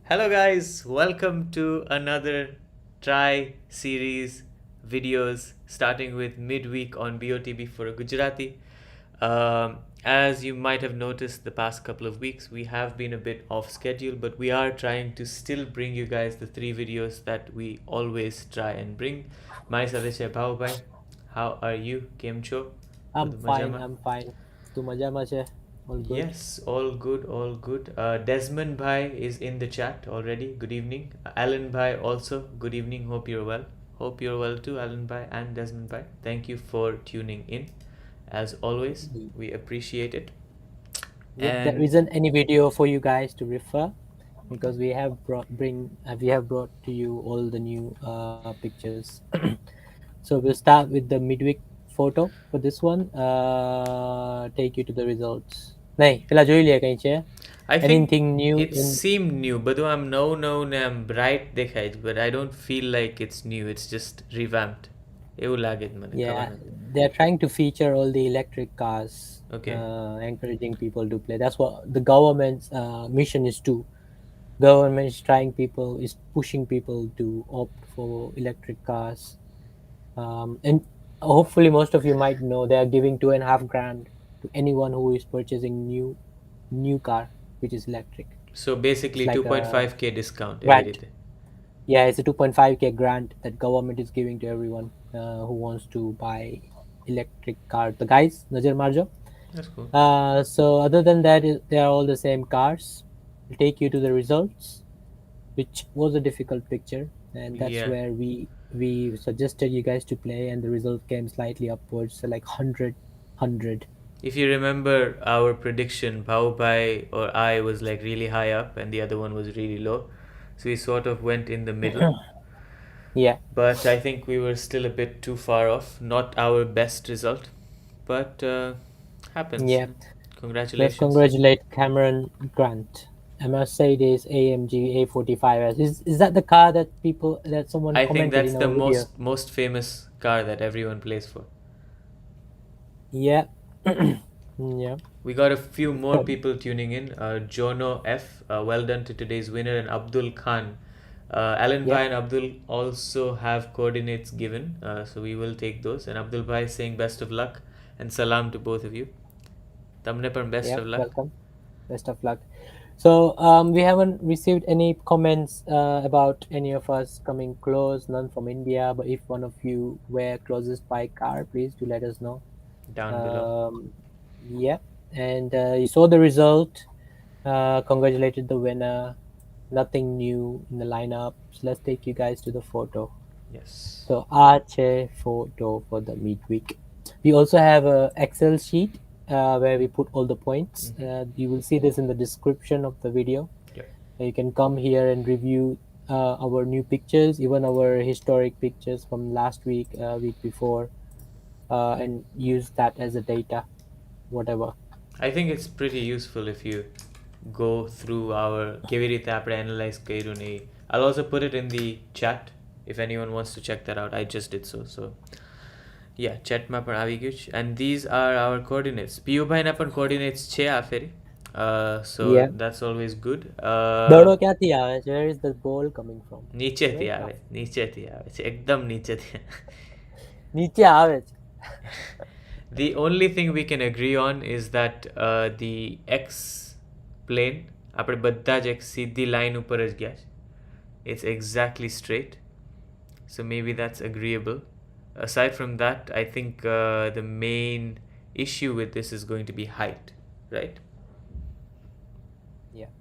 Hello guys, welcome to another try series videos starting with midweek on BOTB for Gujarati. As you might have noticed the past couple of weeks, we have been a bit off schedule, but we are trying to still bring you guys the three videos that we always try and bring. My સાથે Bhavesh. How are you? કેમ છો? I'm બધું fine. મજામાં? I'm fine. તું મજામાં છે? All good. Yes, all good, all good. Desmond Bhai is in the chat already. Good evening. Alan Bhai also. Good evening. Hope you're well. Hope you're well too, Alan Bhai and Desmond Bhai. Thank you for tuning in. As always, we appreciate it. Yep, there And isn't any video for you guys to refer because we have brought to you all the new pictures. So we'll start with the midweek photo for this one. Take you to the results. નહીં, પેલા જોઈ લે કઈ છે? I think Anything new it in? seemed new, but though I'm no I'm bright દેખાય છે, but I don't feel like it's new. It's just revamped. એવું લાગે છે મને, ખબર Yeah, નથી. they're trying to feature all the electric cars, Okay. encouraging people to play. That's what the government's mission is to. Government is pushing people to opt for electric cars. And hopefully most of you might know they are giving 2.5 grand to anyone who is purchasing new car which is electric. So It's basically like a 2.5k discount every grant. day. Yeah, it's a 2.5k grant that government is giving to everyone who wants to buy electric car. The guys, Najar Marjo. That's cool. So other than that, they are all the same cars. We'll take you to the results, which was a difficult picture, and that's Yeah. where we suggested you guys to play, and the result came slightly upwards, so like 100. If you remember our prediction, Bhaubai or I was like really high up and the other one was really low. So we sort of went in the middle. Yeah, But I think we were still a bit too far off. Not our best result. But happens. yeah. Let's Congratulations. congratulate Cameron Grant. A Mercedes AMG A45S. Is that the car that someone I think commented that's in the our video? most famous car that everyone plays for. Yeah. Yeah. We got a few more people tuning in. Jono F, well done to today's winner, and Abdul Khan. Alan Yeah. Bhai and Abdul also have coordinates given, so we will take those. And Abdul Bhai is saying best of luck and salam to both of you. Tamne પણ best Yeah. of luck. Welcome. Best of luck. So we haven't received any comments about any of us coming close. None from India. But if one of you were closest by car, please do let us know. Down below. Yeah. And you saw the result. Congratulated the winner. Nothing new in the lineup. So let's take you guys to the photo. Yes. So Arche photo for the midweek. We also have a Excel sheet where we put all the points. You will see this in the description of the video. Yep. You can come here and review our new pictures, even our historic pictures from last week, week before, and use that as a data, whatever. I think it's pretty useful if you go through our કેવી રીતે આપણે analyze કર્યું ને. I'll also put it in the chat if anyone wants to check that out. I just did so yeah, chat માં પણ આવી ગયું છે. And these are our coordinates. PU ભાઈના પણ coordinates છે આ ફેરી. So Yeah. that's always good. દડો ક્યાંથી આવે છે? Where is the ball coming from? નીચેથી આવે છે એકદમ નીચેથી. નીચે આવે છે. The only thing we can agree on is that the x plane આપણે બધા જ એક સીધી લાઈન ઉપર જ ગયા છે. It's exactly straight. So maybe that's agreeable. Aside from that, I think the main issue with this is going to be height, right? Yeah.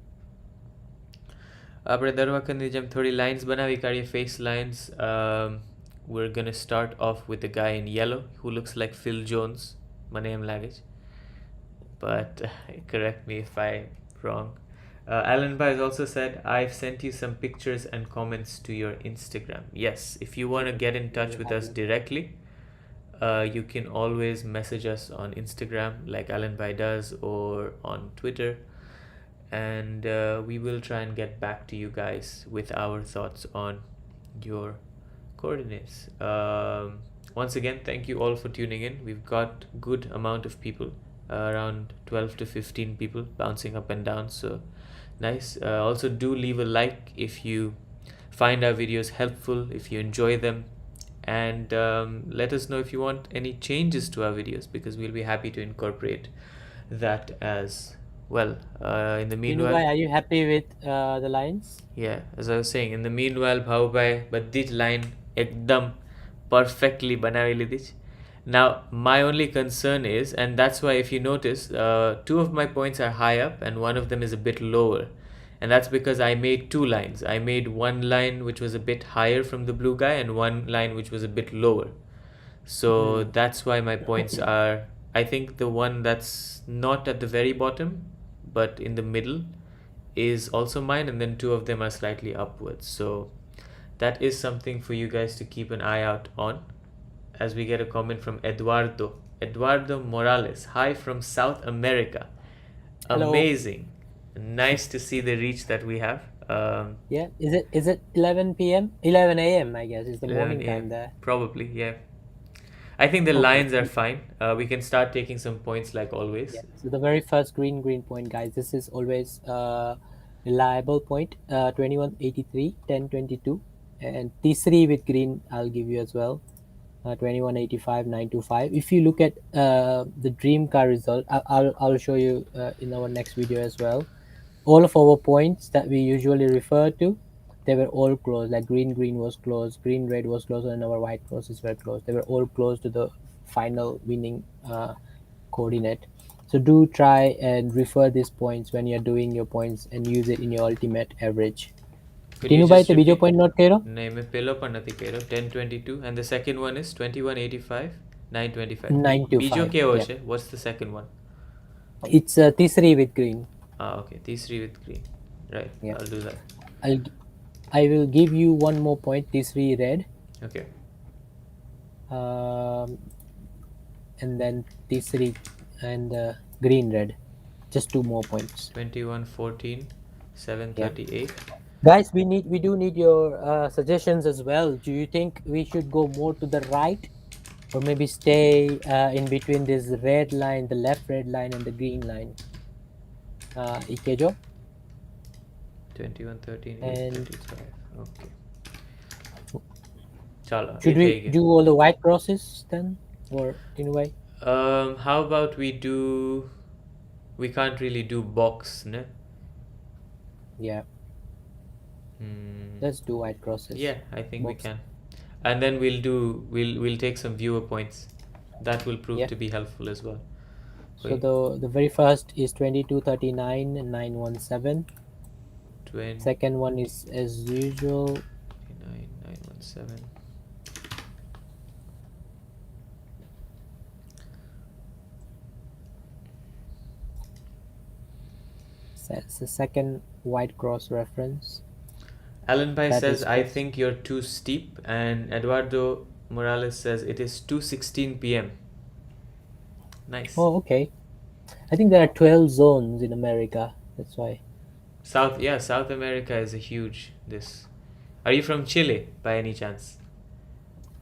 આપણે દર વખતની જેમ થોડી લાઇન્સ બનાવી કાઢીએ, face lines. We're going to start off with the guy in yellow who looks like Phil Jones. મને એમ લાગે છે. But correct me if I'm wrong. Alan Bhai has also said, I've sent you some pictures and comments to your Instagram. Yes, if you want to get in touch with us directly, you can always message us on Instagram like Alan Bhai does, or on Twitter. And we will try and get back to you guys with our thoughts on your coordinates. Once again, thank you all for tuning in. We've got good amount of people, around 12 to 15 people bouncing up and down, so Nice. Also, do leave a like if you find our videos helpful, if you enjoy them, and let us know if you want any changes to our videos, because we'll be happy to incorporate that as well. In the meanwhile, Dinubai, are you happy with the lines? yeah, as I was saying, in the meanwhile, Bhavesh, બધી જ line એકદમ perfectly બનાવી લીધી છે. Now, my only concern is, and that's why if you notice, two of my points are high up and one of them is a bit lower. And that's because I made two lines. I made one line which was a bit higher from the blue guy and one line which was a bit lower. So that's why my points are, I think the one that's not at the very bottom, but in the middle, is also mine, and then two of them are slightly upwards. So that is something for you guys to keep an eye out on, as we get a comment from Eduardo Morales. Hi from South America. Hello. Amazing. Nice to see the reach that we have. Yeah, is it 11 p.m? 11 a.m. I guess is the 11 morning a.m. time there. Probably, yeah. I think the Okay. lines are fine. We can start taking some points like always. Yeah. So the very first green point, guys. This is always reliable point. 2183, 1022, and T3 with green I'll give you as well. 2185, 925. If you look at the dream car result, I'll show you in our next video as well. All of our points that we usually refer to, they were all close. Like green was close, green red was close, and our white crosses were close. They were all close to the final winning coordinate. So do try and refer these points when you're doing your points and use it in your ultimate average. Could you Dinubai, just the video repeat? point note kero? નહીં મેં પેલો પણ નથી કર્યો 1022 and the second one is 2185 925 925, બીજો કેવો yeah. છે? What's the second one? It's T3 with green. Okay, T3 with green. Right, Yeah. I'll do that. I will give you one more point, T3 red, Okay. and then T3 and green red. Just two more points. 2114 738. Guys, we do need your suggestions as well. Do you think we should go more to the right, or maybe stay in between this red line, the left red line, and the green line? Ikejo? 2113 And 825. Okay. Chala, should we do all the white crosses then, or in a way? How about we can't really do box, ne? Yeah. Let's do white crosses. Yeah, I think we Box. can. And then we'll take some viewer points. That will prove Yeah. to be helpful as well. So the very first is 2239 917. 20 Second one is as usual 917. That's the second white cross reference. Alan Pai That says, is I correct. think you're too steep, and Eduardo Morales says it is 2:16 p.m. Nice. Oh, okay. I think there are 12 zones in America. That's why. South America is a huge this. Are you from Chile by any chance?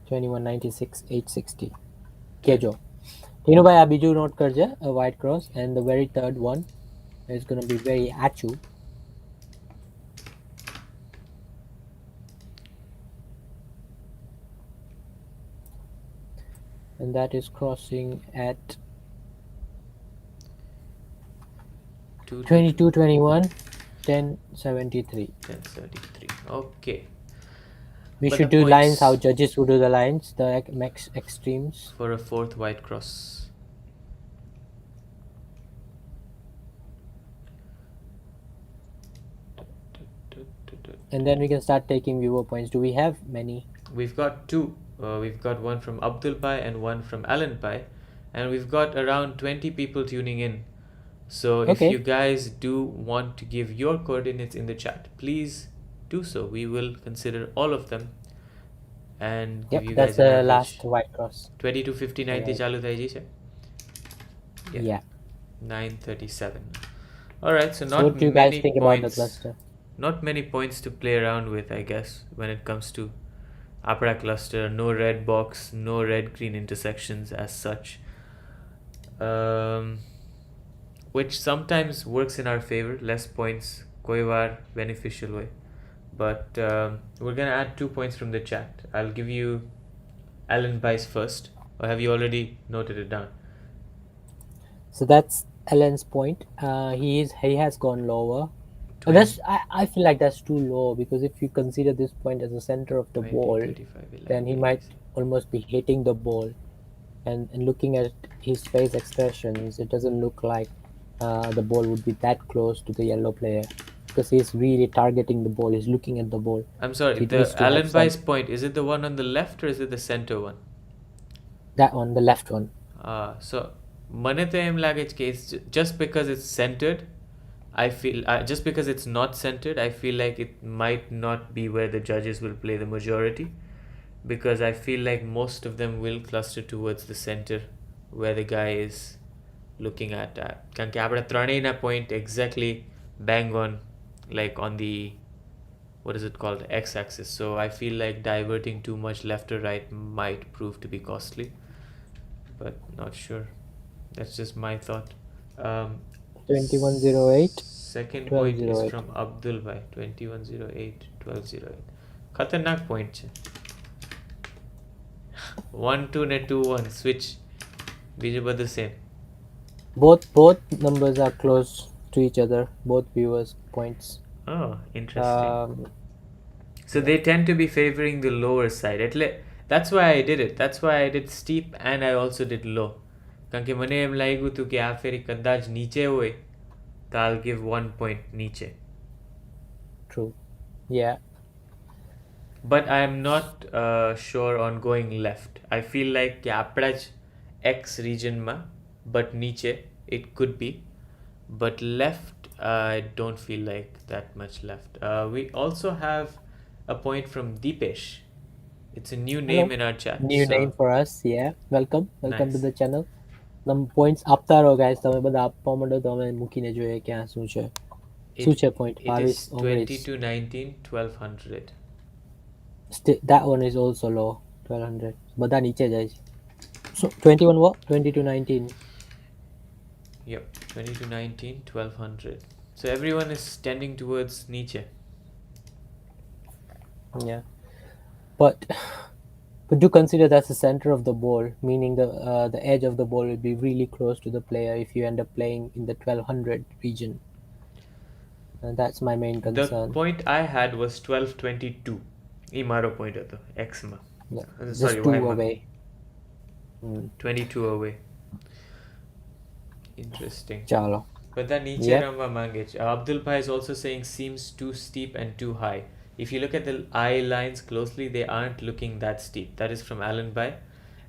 2196 860. Kejo. You know by Abiju not Karja, a white cross, and the very third one is going to be very achu. And that is crossing at 2221 1073. 1073. Okay. We But should the do lines points- how judges would do the lines, the max extremes. For a fourth white cross. And then we can start taking viewer points. Do we have many? We've got two. We've got one from Abdul Pai and one from Alan Pai, and we've got around 20 people tuning in. So if Okay. you guys do want to give your coordinates in the chat, please do so. We will consider all of them and give Yep, you that's guys an the average. last white cross. 20 to 50 90 Right. ચાલુ થઈ જશે. Yeah. 937. All right, so So not what do you guys many think about the points. cluster? Not many points to play around with, I guess, when it comes to Apra cluster. No red box, no red green intersections as such, which sometimes works in our favor. Less points koi var beneficial way. But we're gonna add 2 points from the chat. I'll give you Alan Bice first, or have you already noted it down? So that's Alan's point. He has gone lower. And 20, I feel like that's too low, because if you consider this point as the center of the 20, ball, 25, then 11, he might 86. almost be hitting the ball. And looking at his face expressions, it doesn't look like the ball would be that close to the yellow player, because he's really targeting the ball. He's looking at the ball. I'm sorry, So it needs the to have Alan some, Bice point, is it the one on the left or is it the center one? that one, the left one. So મને તો એમ લાગે છે કે just because it's centered, I feel just because it's not centered, I feel like it might not be where the judges will play the majority, because I feel like most of them will cluster towards the center where the guy is looking at. કારણ કે આપણે ત્રણેયના point exactly bang on, like on the, what is it called, x-axis. So I feel like diverting too much left or right might prove to be costly, but not sure. That's just my thought. 2108. Second point is 1208. from Abdul Bhai. 2108 1208. ખતરનાક point છે. 1 2 ને 2 1 switch. બીજું બધું same. Both numbers are close to each other. Both viewers' points. Oh, interesting. So yeah. they tend to be favoring the lower side. That's why I did it. That's why I did steep and I also did low. કારણ કે મને એમ લાગ્યું હતું કે આ ફેરી કદાચ નીચે હોય તો I'll give 1 point નીચે. True. Yeah. But I am not sure on going left. I feel like કે આપણા જ X regionમાં, but નીચે it could be. But left, I don't feel like that much left. We also have a point from Deepesh. It's a new name in our chat. New so name for us. Yeah. Welcome to nice. the channel. Points આપતા રહો guys. તમે બધા આપવા માંડો તો અમે મૂકીને જોઈએ ક્યાં શું છે. શું છે point? It is 22 22 19 1200. That one is also low. 1200. બધા નીચે જાય છે. So 21 what? 2219. Yep, 22 19 1200. So everyone is tending towards niche. Yeah. But do consider that's the center of the ball, meaning the edge of the ball will be really close to the player if you end up playing in the 1200 region. And that's my main concern. The point I had was 1222. E maro point હતો X માં. Yeah. Sorry, Just 2 Y માં. away. 22 away. Interesting. Chalo. બધા નીચે Yeah. રમવા માંગે છે. Abdul Bhai is also saying seems too steep and too high. If you look at the eye lines closely, they aren't looking that steep. That is from Alan Bhai.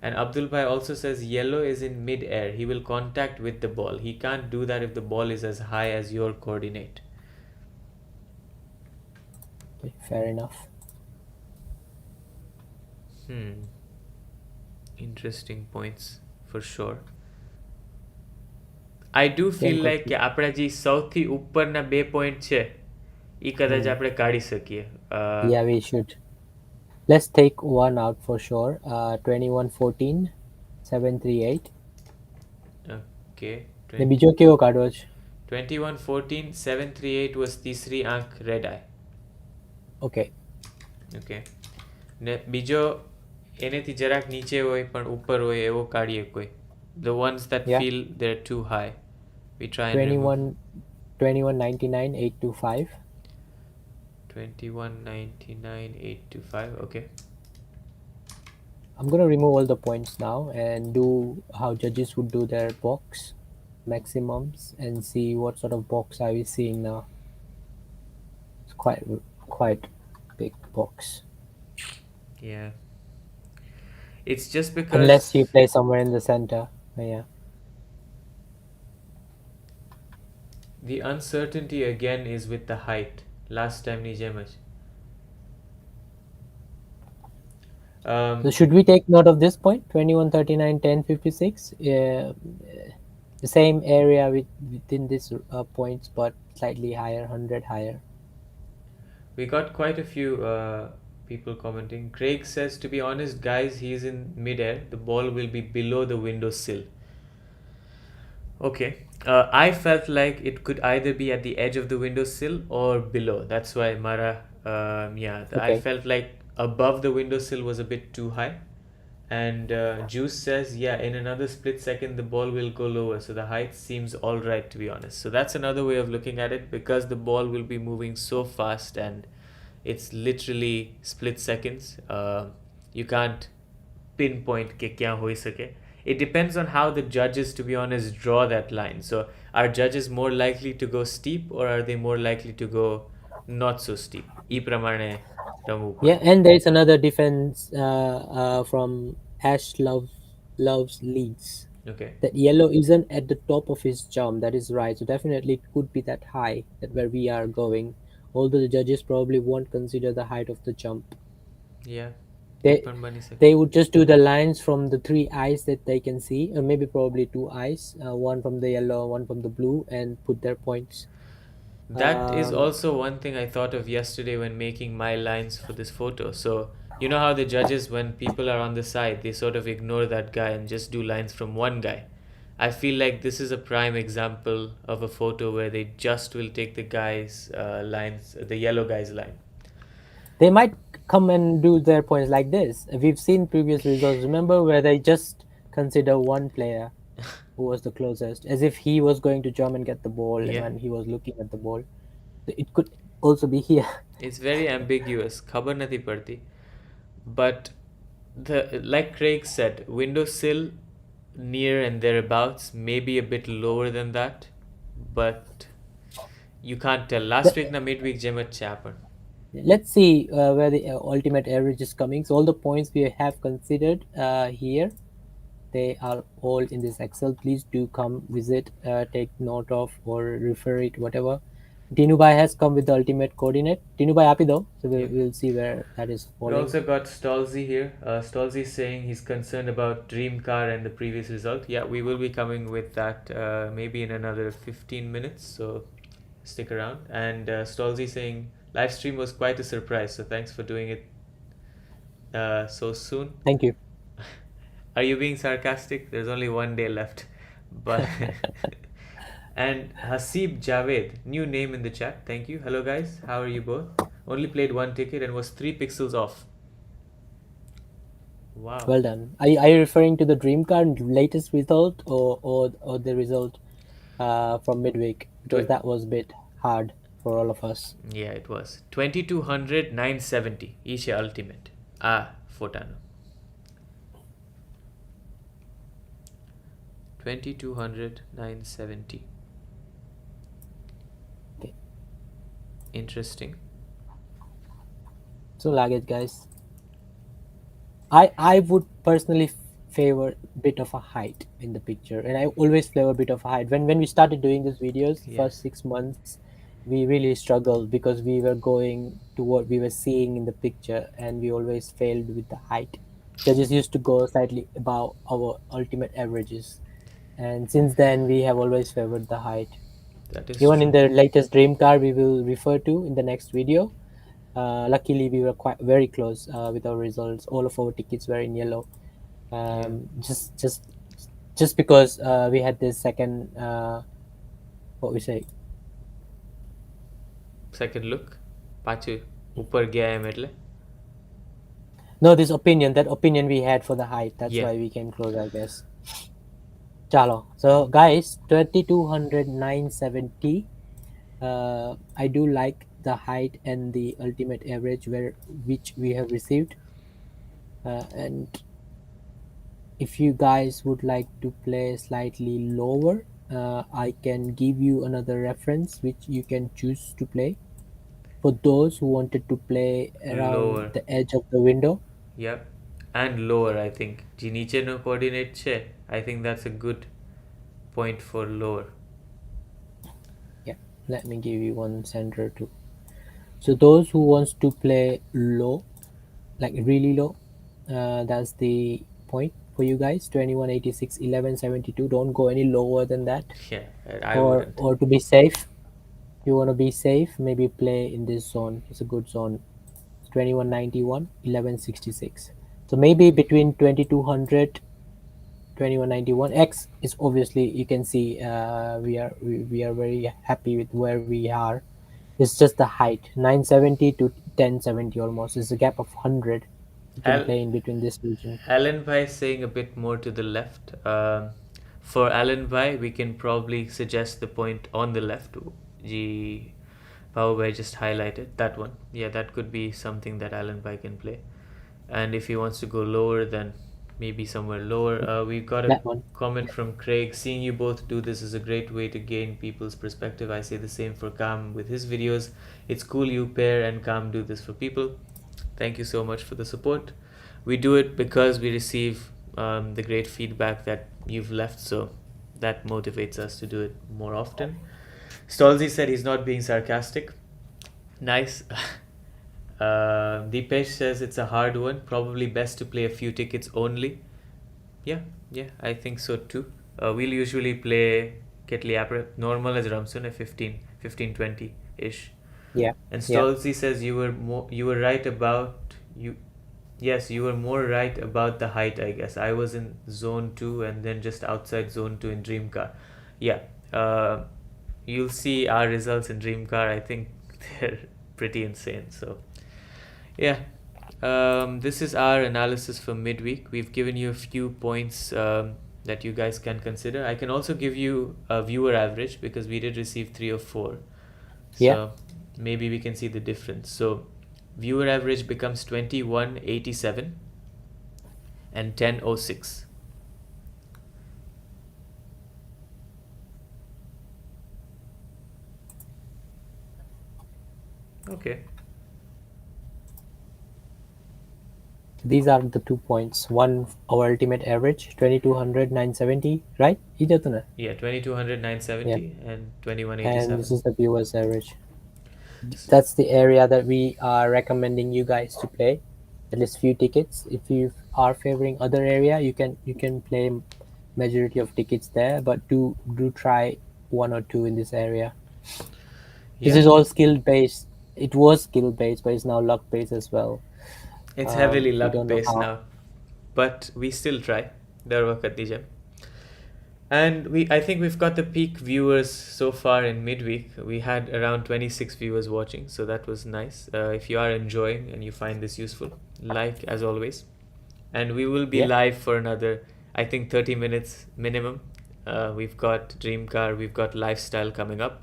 And Abdul Bhai also says yellow is in mid-air. He will contact with the ball. He can't do that if the ball is as high as your coordinate. Fair enough. Interesting points for sure. I do feel like કે આપણા જે સૌથી ઉપરના 2 point છે ઈ કદાચ આપણે કાઢી શકીએ. Yeah, we should. Let's take one out for sure. 2114 738. Okay. ને બીજો કેવો કાઢવો છે? 2114 738 was तीसरी आंख red eye. Okay. Okay. ને બીજો એનેથી જરાક નીચે હોય પણ ઉપર હોય એવો કાઢીએ કોઈ. The ones that feel they're too high. We try and 2199 825. 2199 825. Okay. I'm gonna remove all the points now and do how judges would do their box maximums and see what sort of box are we seeing now. It's quite big box. Yeah. It's just because unless you play somewhere in the center. Yeah. The uncertainty again is with the height. Last time ni જેમ જ. So should we take note of this point? 2139 1056. The same area within this points, but slightly higher, 100 higher. We got quite a few people commenting. Craig says, to be honest, guys, he's in midair. The ball will be below the window sill. Okay. I felt like it could either be at the edge of the windowsill or below. That's why Mara, yeah, I Okay. felt like above the windowsill was a bit too high. And Juice says, yeah, in another split second, the ball will go lower. So the height seems all right, to be honest. So that's another way of looking at it because the ball will be moving so fast and it's literally split seconds. You can't pinpoint ke kya hoi sake. It depends on how the judges, to be honest, draw that line. So are judges more likely to go steep or are they more likely to go not so steep? E pramane ramu Yeah, pade. and there is another defense from Ash loves leads. Okay. That yellow isn't at the top of his jump. That is right. So definitely it could be that high that where we are going. Although the judges probably won't consider the height of the jump. Yeah. They Eppan bani sake. they would just do the lines from the three eyes that they can see, or maybe probably two eyes, one from the yellow, one from the blue, and put their points. That is Um, also one thing I thought of yesterday when making my lines for this photo. So, you know how the judges, when people are on the side, they sort of ignore that guy and just do lines from one guy. I feel like this is a prime example of a photo where they just will take the guy's lines, the yellow guy's line. they might come and do their points like this. We've seen previous results. Remember where they just consider one player who was the closest, as if he was going to jump and get the ball, and Yeah, when he was looking at the ball. So it could also be here. it's very ambiguous. Khabar nathi padti. But the like Craig said, windowsill near and thereabouts, maybe a bit lower than that, but you can't tell. Last week na midweek jema chapter. Let's see where the ultimate average is coming. So all the points we have considered here, they are all in this Excel. Please do come visit, take note of or refer it, whatever. Dinubai has come with the ultimate coordinate. Dinubai happy though, so Yeah. we'll see where that is We falling. also got Stolzy here. Stolzy saying he's concerned about Dream Car and the previous result. Yeah, we will be coming with that maybe in another 15 minutes, so stick around. And Stolzy saying live stream was quite a surprise, so thanks for doing it so soon. Thank you. Are you being sarcastic? There's only one day left. But and Hasib Javed, new name in the chat. Thank you. Hello guys, how are you both? Only played one ticket and was 3 pixels off. Wow. Well done. Are you referring to the dream card latest result, or the result from midweek? Because Tw- that was a bit hard for all of us. yeah, it was 2200 970. Ishe ultimate. Ah, Fotano. 2200 970. Okay. Interesting. So luggage, guys. I would personally favor a bit of a height in the picture, and I always favor a bit of a height. When we started doing these videos, Yeah. first 6 months, we really struggled because we were going to what we were seeing in the picture, and we always failed with the height. Judges used to go slightly above our ultimate averages, and since then we have always favored the height. That is Even in true. the latest dream car we will refer to in the next video, luckily we were quite very close with our results. All of our tickets were in yellow, Yeah. just because we had this second what we say. Second look. પાછું ઉપર ગયા એમ એટલે. No, this opinion, that opinion we had for the height, that's Yeah. why we came close, I guess. Chalo. So guys, 2200 970. I do like the height and the ultimate average which we have received, and if you guys would like to play slightly lower, I can give you another reference which you can choose to play for those who wanted to play around Lower. the edge of the window. Yep. And lower, I think. જે નીચેનો coordinate છે, I think that's a good point for lower. Yeah, let me give you one center too. So those who wants to play low, like really low, that's the point for you guys. 2186 1172. Don't go any lower than that. Yeah, I wouldn't. Or to be safe, you want to be safe, maybe play in this zone. It's a good zone. 2191 1166. So maybe between 2200 2191 X is obviously, you can see, we are very happy with where we are. It's just the height, 970 to 1070 almost. It's a gap of 100. You can Al- play in between this region. Alan Bhai is saying a bit more to the left. For Alan Bhai, we can probably suggest the point on the left. G. Bhavesh just highlighted that one. Yeah, that could be something that Alan Bhai can play. And if he wants to go lower, then maybe somewhere lower. We've got a That one. comment from Craig. Seeing you both do this is a great way to gain people's perspective. I say the same for Kam with his videos. It's cool you pair and Kam do this for people. Thank you so much for the support. We do it because we receive the great feedback that you've left, so that motivates us to do it more often. Stolzy said he's not being sarcastic. Nice. Deepesh says it's a hard one. Probably best to play a few tickets only. Yeah, I think so too. We'll usually play Ketli Apra normal as Ramsun at 15, 20 ish. Yeah. And Yeah. Stolzy says you were right about you. Yes, you were more right about the height, I guess. I was in zone 2 and then just outside zone 2 in Dream Car. Yeah, you'll see our results in Dream Car. I think they're pretty insane. So, yeah, this is our analysis for midweek. We've given you a few points that you guys can consider. I can also give you a viewer average because we did receive 3 or 4. So, Yeah. maybe we can see the difference. So, viewer average becomes 2187 and 1006. Okay. These are the 2 points. One, our ultimate average, 2200, 970, right? Ijatuna. Yeah, 2200, 970 and And 2187. this is the viewers average. That's the area that we are recommending you guys to play. At least few tickets. If you are favoring other area, you can play majority of tickets there, but do try 1 or 2 in this area. This Yeah, is all skill based. It was skill based, but it's now luck based as well. it's heavily We luck don't know based how. now, but we still try. Darwa Khatija. And I think we've got the peak viewers so far in midweek. We had around 26 viewers watching, so that was nice. If you are enjoying and you find this useful, like as always. And we will be Yeah. live for another, I think, 30 minutes minimum. We've got Dream Car, we've got Lifestyle coming up.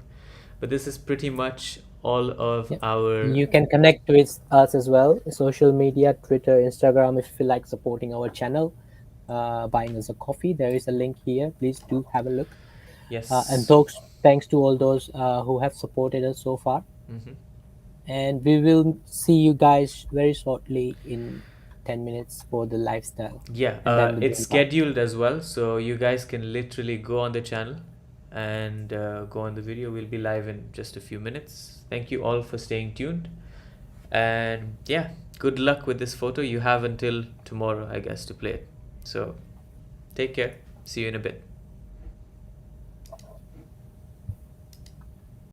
But this is pretty much all of Yeah. our. You can connect with us as well. Social media, Twitter, Instagram. If you feel like supporting our channel, buying us a coffee, there is a link here. Please do have a look. And Yes. thanks to all those who have supported us so far. Mm-hmm. And we will see you guys very shortly in 10 minutes for the lifestyle. Yeah, And then the it's dream car. scheduled as well, so you guys can literally go on the channel and go on the video. We'll be live in just a few minutes. Thank you all for staying tuned. And yeah, good luck with this photo. You have until tomorrow, I guess, to play it. So take care. See you in a bit.